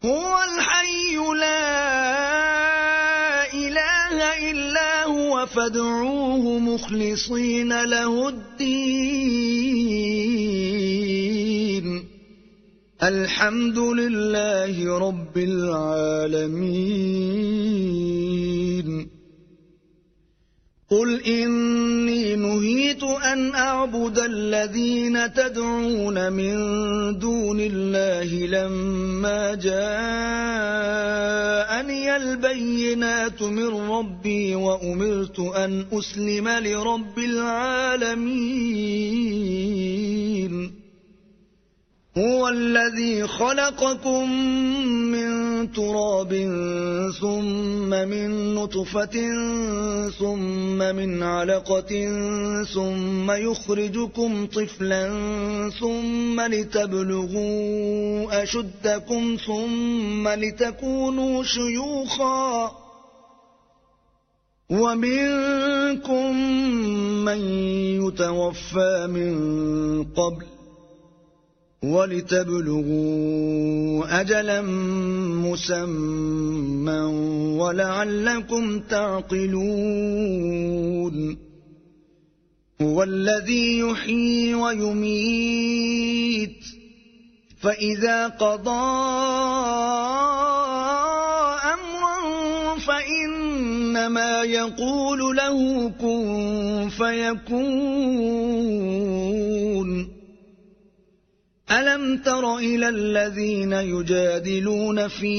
هو الحي لا إله إلا هو فادعوه مخلصين له الدين الحمد لله رب العالمين قل إني نهيت أن أعبد الذين تدعون من دون الله لما جاءني البينات من ربي وأمرت أن أسلم لرب العالمين هو الذي خلقكم من تراب ثم من نطفة ثم من علقة ثم يخرجكم طفلا ثم لتبلغوا أشدكم ثم لتكونوا شيوخا ومنكم من يتوفى من قبل ولتبلغوا أجلا مسمى ولعلكم تعقلون هو الذي يحيي ويميت فإذا قضى أمرا فإنما يقول له كن فيكون ألم تر إلى الذين يجادلون في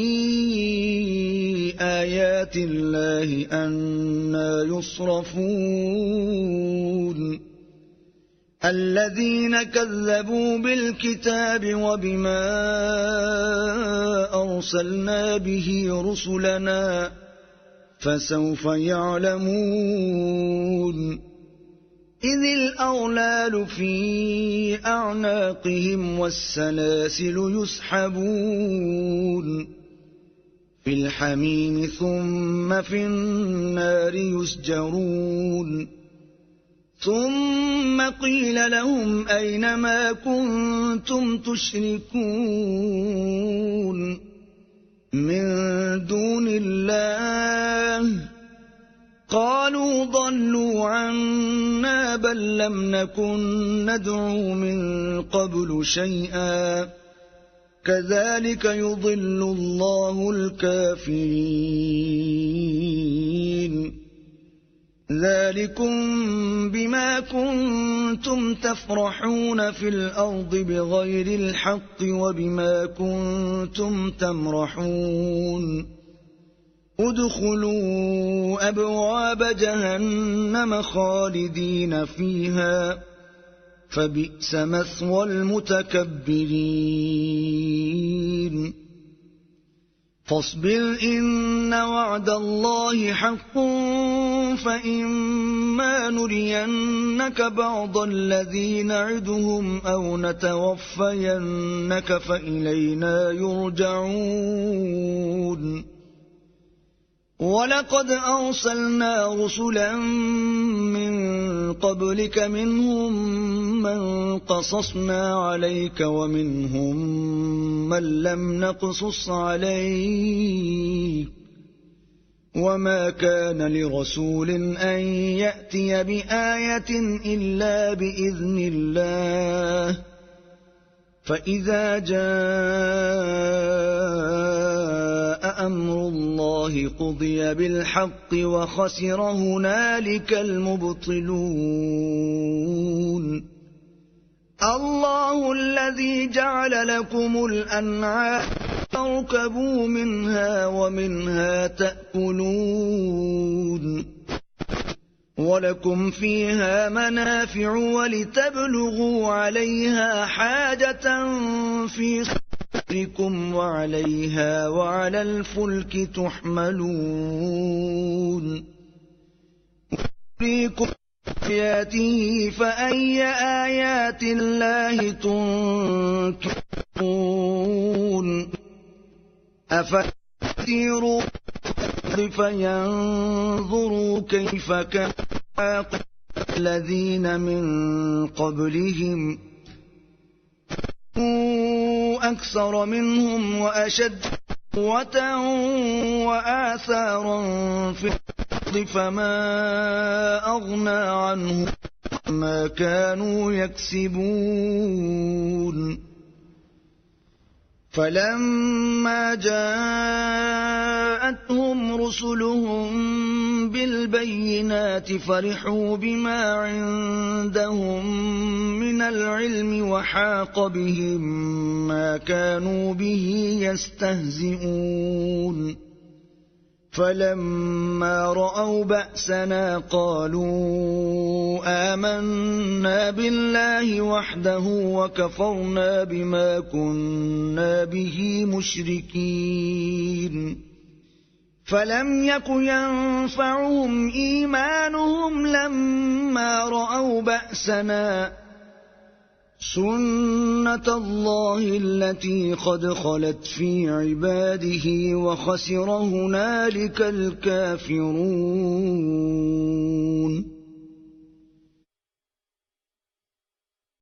آيات الله أنى يصرفون الذين كذبوا بالكتاب وبما أرسلنا به رسلنا فسوف يعلمون إذ الأغلال في أعناقهم والسلاسل يسحبون في الحميم ثم في النار يسجرون ثم قيل لهم أين ما كنتم تشركون من دون الله قالوا ضلوا عنا بل لم نكن ندعو من قبل شيئا كذلك يضل الله الكافرين ذلكم بما كنتم تفرحون في الأرض بغير الحق وبما كنتم تمرحون ادخلوا أبواب جهنم خالدين فيها فبئس مثوى المتكبرين فاصبر إن وعد الله حق فإما نرينك بعض الذي نعدهم أو نتوفينك فإلينا يرجعون ولقد أرسلنا رسلا من قبلك منهم من قصصنا عليك ومنهم من لم نقصص عليك وما كان لرسول أن يأتي بآية إلا بإذن الله فإذا جاء أمر الله قضي بالحق وخسر هنالك المبطلون الله الذي جعل لكم الأنعام تركبوا منها ومنها تأكلون ولكم فيها منافع ولتبلغوا عليها حاجة في صدركم وعليها وعلى الفلك تحملون يريكم آياته فأي آيات الله تنكرون أفسيروا فينظروا كيف كان عاقبة الذين من قبلهم أكثر منهم وأشد قوة وآثارا في الأرض فما أغنى عنهم ما كانوا يكسبون فلما جاءتهم رسلهم بالبينات فرحوا بما عندهم من العلم وحاق بهم ما كانوا به يستهزئون فلما رأوا بأسنا قالوا آمنا بالله وحده وكفرنا بما كنا به مشركين فلم يك ينفعهم إيمانهم لما رأوا بأسنا سنة الله التي قد خلت في عباده وخسر هنالك الكافرون